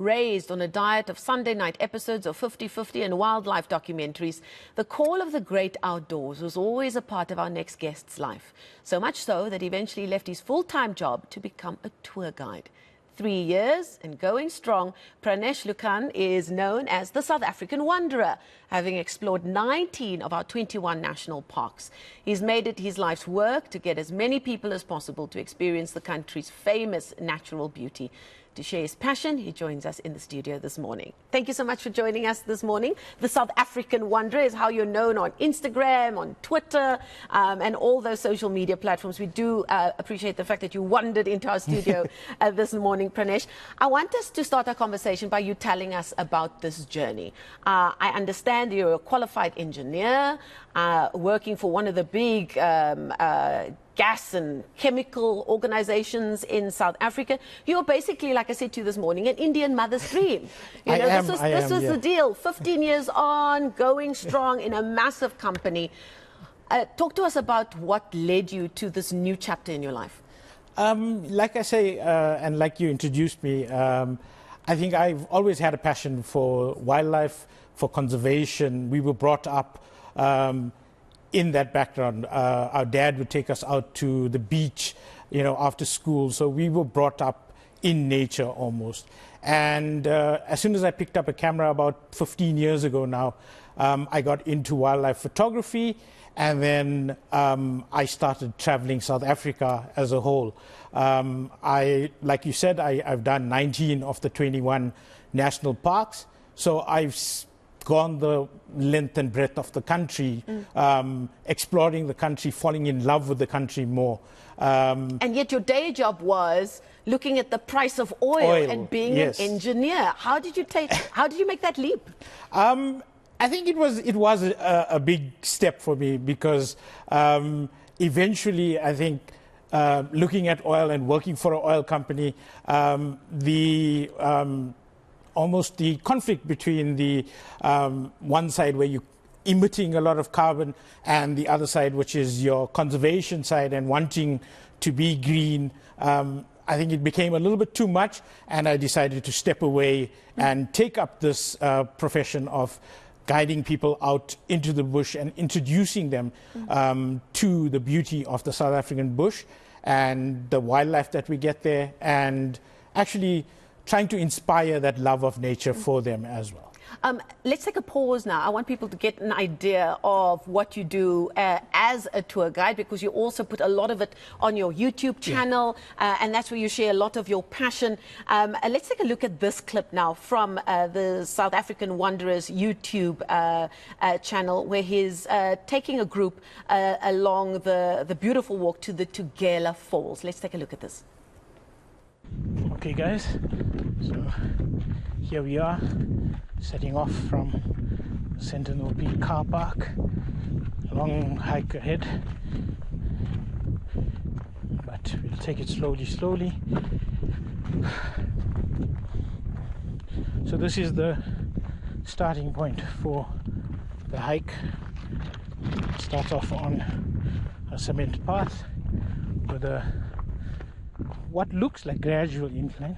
raised on a diet of Sunday night episodes of 50/50 and wildlife documentaries, the call of the great outdoors was always a part of our next guest's life. So much so that he eventually left his full-time job to become a tour guide. 3 years and going strong, Pranesh Luckan is known as the South African Wanderer, having explored 19 of our 21 national parks. He's made it his life's work to get as many people as possible to experience the country's famous natural beauty. To share his passion, he joins us in the studio this morning. Thank you so much for joining us this morning. The South African Wanderer is how you're known on Instagram, on Twitter, and all those social media platforms. We do appreciate the fact that you wandered into our studio this morning, Pranesh. I want us to start our conversation by you telling us about this journey. I understand you're a qualified engineer, working for one of the big gas and chemical organizations in South Africa. You're basically, like I said to you this morning, an Indian mother's dream. This was the deal. 15 years on, going strong in a massive company. Talk to us about what led you to this new chapter in your life. Like I say, and like you introduced me, I think I've always had a passion for wildlife, for conservation. We were brought up in that background. Our dad would take us out to the beach, after school. So we were brought up in nature almost. And as soon as I picked up a camera about 15 years ago now, I got into wildlife photography. And then I started traveling South Africa as a whole. Like you said, I've done 19 of the 21 national parks. So I've gone the length and breadth of the country, exploring the country, falling in love with the country more. And yet your day job was looking at the price of oil and being an engineer. How did you make that leap? I think it was a big step for me because eventually I think looking at oil and working for an oil company, almost the conflict between the one side where you're emitting a lot of carbon and the other side, which is your conservation side and wanting to be green. I think it became a little bit too much, and I decided to step away and take up this profession of guiding people out into the bush and introducing them to the beauty of the South African bush and the wildlife that we get there, and actually trying to inspire that love of nature for them as well. Let's take a pause now. I want people to get an idea of what you do as a tour guide, because you also put a lot of it on your YouTube channel, and that's where you share a lot of your passion. Let's take a look at this clip now from the South African Wanderer's YouTube channel, where he's taking a group along the beautiful walk to the Tugela Falls. Let's take a look at this. Okay guys, so here we are, setting off from Sentinel Peak car park. A long hike ahead, but we'll take it slowly. So this is the starting point for the hike. It starts off on a cement path with what looks like gradual incline,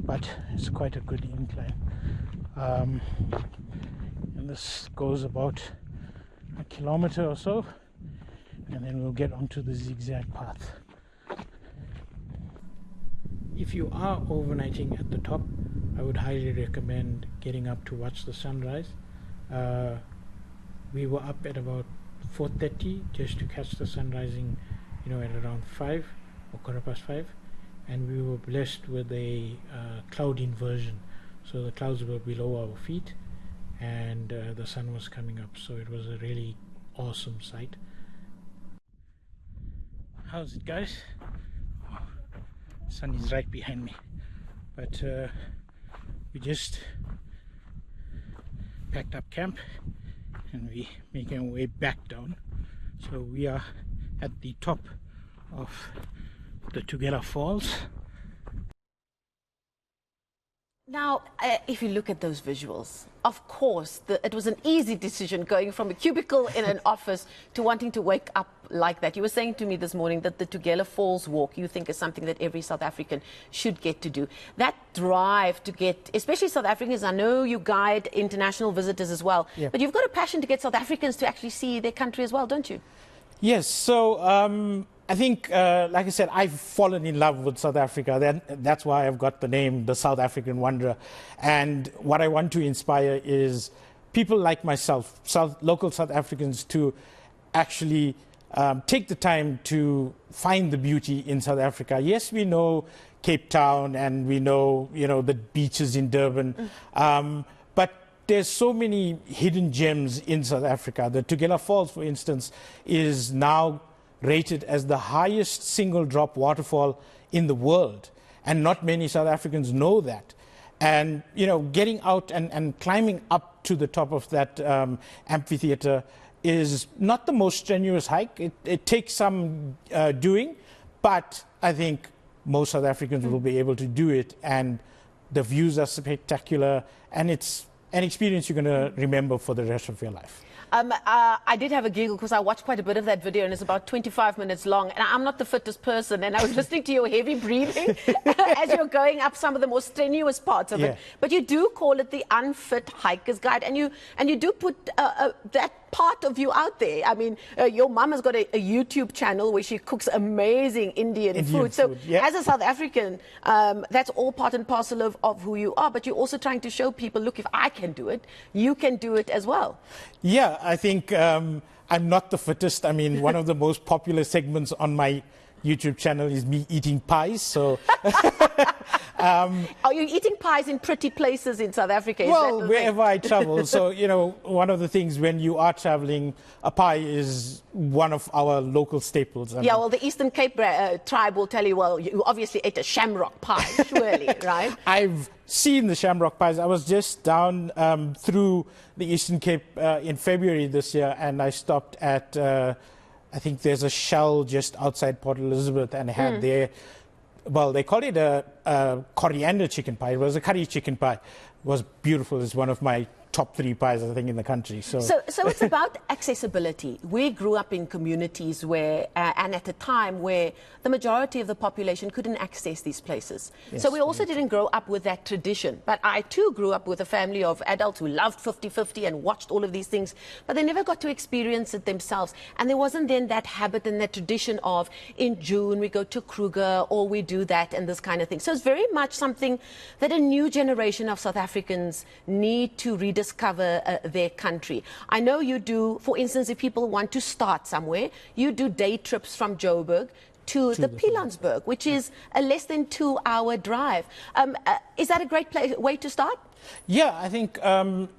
but it's quite a good incline. And this goes about a kilometer or so, and then we'll get onto the zigzag path. If you are overnighting at the top, I would highly recommend getting up to watch the sunrise. We were up at about 4:30 just to catch the sun rising, at around 5 or 5:15, and we were blessed with a cloud inversion. So the clouds were below our feet, and the sun was coming up. So it was a really awesome sight. How's it, guys? Sun is right behind me, but we just packed up camp and we making our way back down. So we are at the top of the Tugela Falls. Now, if you look at those visuals, of course, it was an easy decision going from a cubicle in an office to wanting to wake up like that. You were saying to me this morning that the Tugela Falls Walk, you think, is something that every South African should get to do. That drive to get, especially South Africans, I know you guide international visitors as well, but you've got a passion to get South Africans to actually see their country as well, don't you? Yes, so I think, like I said, I've fallen in love with South Africa. That's why I've got the name, the South African Wanderer. And what I want to inspire is people like myself, local South Africans, to actually take the time to find the beauty in South Africa. Yes, we know Cape Town and we know, the beaches in Durban, but there's so many hidden gems in South Africa. The Tugela Falls, for instance, is now rated as the highest single drop waterfall in the world. And not many South Africans know that. And, getting out and climbing up to the top of that amphitheater is not the most strenuous hike. It takes some doing, but I think most South Africans will be able to do it. And the views are spectacular, and it's an experience you're going to remember for the rest of your life. I did have a giggle because I watched quite a bit of that video, and it's about 25 minutes long. And I'm not the fittest person, and I was listening to your heavy breathing as you're going up some of the more strenuous parts of it. But you do call it the Unfit Hiker's Guide, and you do put that part of you out there. I mean, your mum has got a YouTube channel where she cooks amazing Indian food. So as a South African, that's all part and parcel of who you are. But you're also trying to show people, look, if I can do it, you can do it as well. Yeah, I think I'm not the fittest. I mean, one of the most popular segments on my YouTube channel is me eating pies. So, are you eating pies in pretty places in South Africa? Well, wherever I travel. So, one of the things when you are traveling, a pie is one of our local staples. Well, the Eastern Cape tribe will tell you, well, you obviously ate a shamrock pie, surely, right? I've seen the shamrock pies. I was just down through the Eastern Cape in February this year, and I stopped at I think there's a Shell just outside Port Elizabeth, and had their, well, they call it a coriander chicken pie. It was a curry chicken pie. It was beautiful. It's one of my top 3 pies, I think, in the country. So it's about accessibility. We grew up in communities where, and at a time where the majority of the population couldn't access these places. So we also didn't grow up with that tradition. But I too grew up with a family of adults who loved 50-50 and watched all of these things, but they never got to experience it themselves. And there wasn't then that habit and that tradition of, in June we go to Kruger, or we do that and this kind of thing. So it's very much something that a new generation of South Africans need to rediscover their country. I know you do, for instance, if people want to start somewhere, you do day trips from Joburg to the Pilanesberg, which is a less than 2-hour drive. Is that a great way to start? Yeah, I think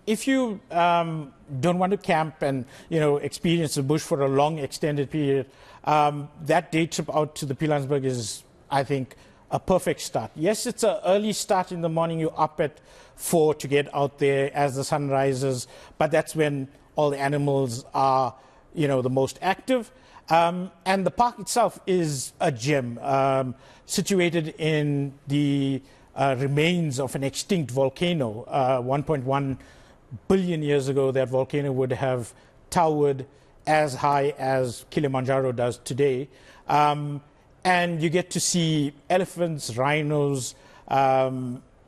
if you don't want to camp and experience the bush for a long extended period, that day trip out to the Pilanesberg is, I think, a perfect start. Yes, it's an early start in the morning. You're up at 4 to get out there as the sun rises, but that's when all the animals are, the most active. And the park itself is a gem, situated in the remains of an extinct volcano. 1.1 billion years ago, that volcano would have towered as high as Kilimanjaro does today. And you get to see elephants, rhinos,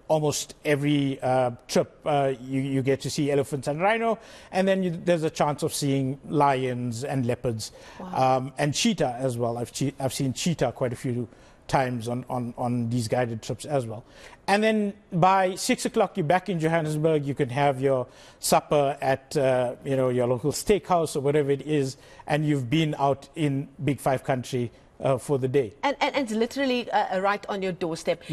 almost every trip you get to see elephants and rhino, and then there's a chance of seeing lions and leopards. And cheetah as well. I've seen cheetah quite a few times on these guided trips as well. And then by 6 o'clock, you're back in Johannesburg. You can have your supper at your local steakhouse or whatever it is, and you've been out in Big Five country for the day. And it's literally right on your doorstep.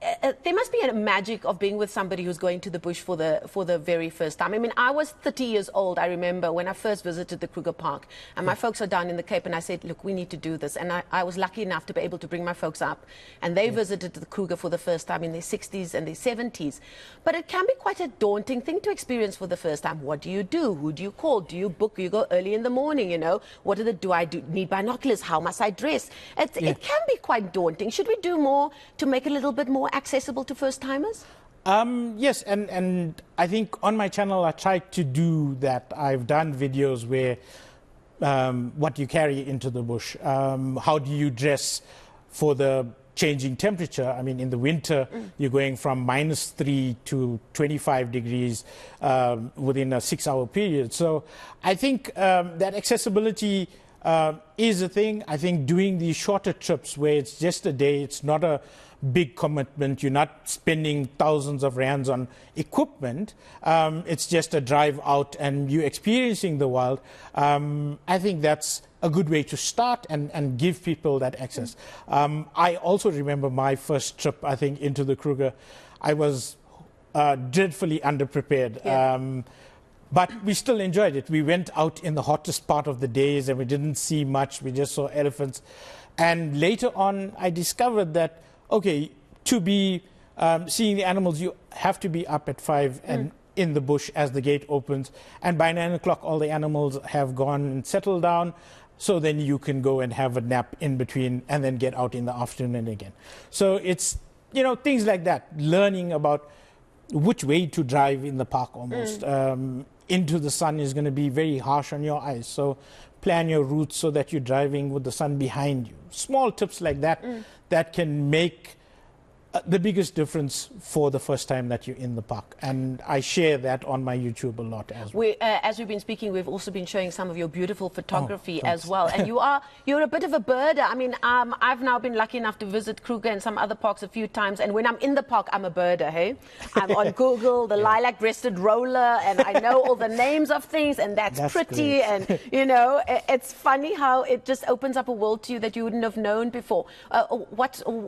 There must be a magic of being with somebody who's going to the bush for the very first time. I mean, I was 30 years old, I remember, when I first visited the Kruger Park. And my folks are down in the Cape, and I said, look, we need to do this. And I was lucky enough to be able to bring my folks up. And they visited the Kruger for the first time in their 60s and their 70s. But it can be quite a daunting thing to experience for the first time. What do you do? Who do you call? Do you book? You go early in the morning, What do I need binoculars? How must I dress? It can be quite daunting. Should we do more to make it a little bit more accessible to first-timers? Yes, and I think on my channel I try to do that. I've done videos where what you carry into the bush. How do you dress for the changing temperature? I mean, in the winter, you're going from -3 to 25 degrees within a 6-hour period. So I think that accessibility is a thing. I think doing these shorter trips where it's just a day, it's not a big commitment, you're not spending thousands of rands on equipment, it's just a drive out and you're experiencing the wild. I think that's a good way to start and give people that access. I also remember my first trip, I think, into the Kruger. I was dreadfully underprepared. Yeah. But we still enjoyed it. We went out in the hottest part of the days and we didn't see much. We just saw elephants. And later on, I discovered that, okay, to be seeing the animals, you have to be up at 5 and in the bush as the gate opens. And by 9 o'clock, all the animals have gone and settled down. So then you can go and have a nap in between and then get out in the afternoon again. So it's, you know, things like that, learning about which way to drive in the park almost. Into the sun is going to be very harsh on your eyes. So plan your route so that you're driving with the sun behind you. Small tips like that that can make the biggest difference for the first time that you're in the park. And I share that on my YouTube a lot as well. As we've been speaking, we've also been showing some of your beautiful photography as well. And you're a bit of a birder. I mean, I've now been lucky enough to visit Kruger and some other parks a few times. And when I'm in the park, I'm a birder, hey? I'm on Google, the lilac-breasted roller, and I know all the names of things, and that's pretty. Great. And, you know, it's funny how it just opens up a world to you that you wouldn't have known before.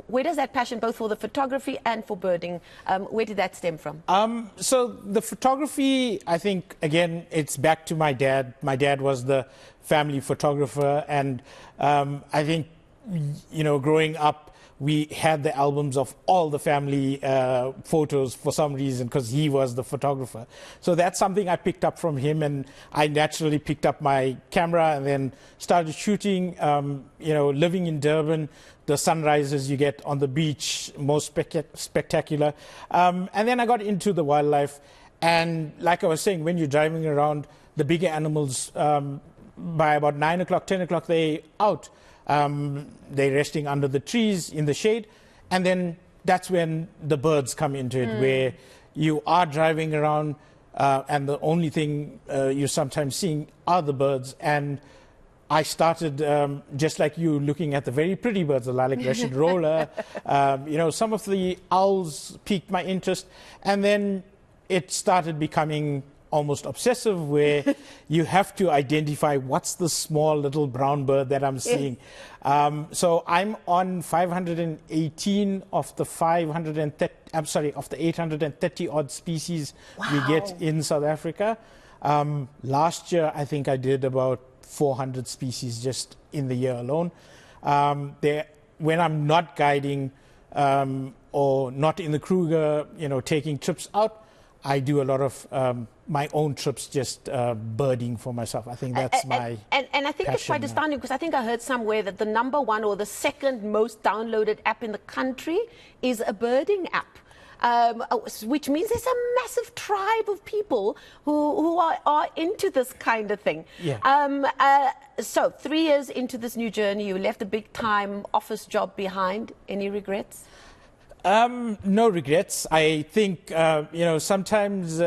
Where does that passion, both for the photography and for birding, where did that stem from? So the photography, I think, again, it's back to my dad. My dad was the family photographer, and I think, you know, growing up, we had the albums of all the family photos for some reason because he was the photographer. So that's something I picked up from him, and I naturally picked up my camera and then started shooting. You know, living in Durban, the sunrises you get on the beach, most spectacular. And then I got into the wildlife, and like I was saying, when you're driving around, the bigger animals, by about 9 o'clock, 10 o'clock, they're out. They're resting under the trees in the shade, and then that's when the birds come into it, where you are driving around and the only thing you're sometimes seeing are the birds. And I started, just like you, looking at the very pretty birds, the lilac-breasted roller. You know, some of the owls piqued my interest, and then it started becoming almost obsessive, where you have to identify what's the small little brown bird that I'm seeing. So I'm on 518 of the 530, I'm sorry, of the 830 odd species we get in South Africa. Last year, I think I did about 400 species just in the year alone. When I'm not guiding or not in the Kruger, you know, taking trips out, I do a lot of my own trips, just birding for myself. I think that's my and I think it's quite astounding, because I think I heard somewhere that the #1 or the second most downloaded app in the country is a birding app. Which means there's a massive tribe of people who are into this kind of thing. Yeah. So 3 years into this new journey, you left a big time office job behind. Any regrets? No regrets. I think, you know, sometimes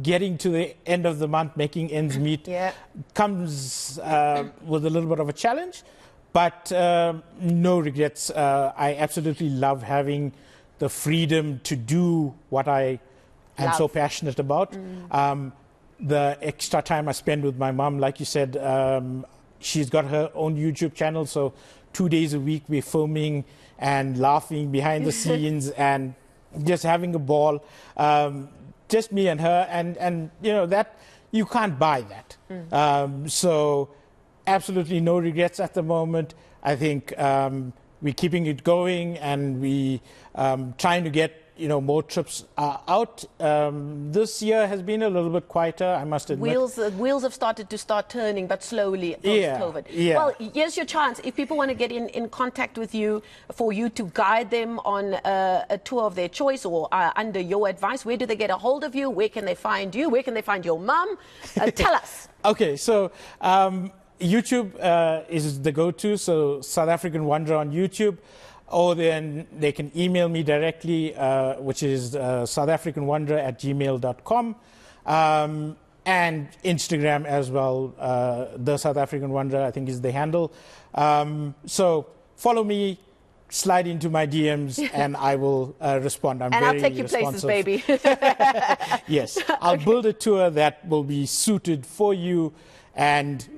getting to the end of the month, making ends meet, comes with a little bit of a challenge, but no regrets. I absolutely love having the freedom to do what I am so passionate about. The extra time I spend with my mom, like you said, she's got her own YouTube channel, so 2 days a week we're filming and laughing behind the scenes and just having a ball, just me and her, and you know, that you can't buy that. So absolutely no regrets at the moment. I think we're keeping it going, and we trying to get, you know, more trips out. This year has been a little bit quieter, I must admit. Wheels have started to turning, but slowly post-COVID. Yeah. Well, here's your chance. If people want to get in contact with you, for you to guide them on a tour of their choice, or under your advice, where do they get a hold of you? Where can they find you? Where can they find your mum? Tell us. Okay, so YouTube is the go-to, so South African Wanderer on YouTube, or then they can email me directly, which is southafricanwanderer@gmail.com, and Instagram as well. The South African Wanderer, I think, is the handle. So follow me, slide into my DMs, and I will respond. And I'll take you places, baby. Yes, I'll build a tour that will be suited for you. And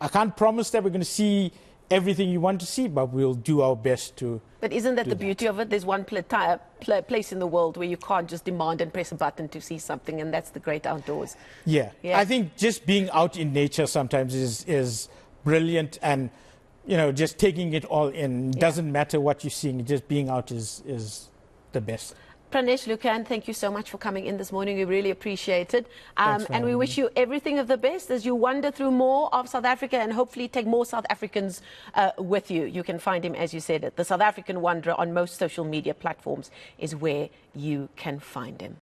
I can't promise that we're going to see everything you want to see, but we'll do our best to. But isn't that the beauty of it? There's one place in the world where you can't just demand and press a button to see something, and that's the great outdoors. Yeah. I think just being out in nature sometimes is brilliant, and just taking it all in. Doesn't matter what you're seeing, just being out is the best. Pranesh Luckan, thank you so much for coming in this morning. We really appreciate it. And we wish you everything of the best as you wander through more of South Africa and hopefully take more South Africans with you. You can find him, as you said, the South African Wanderer on most social media platforms is where you can find him.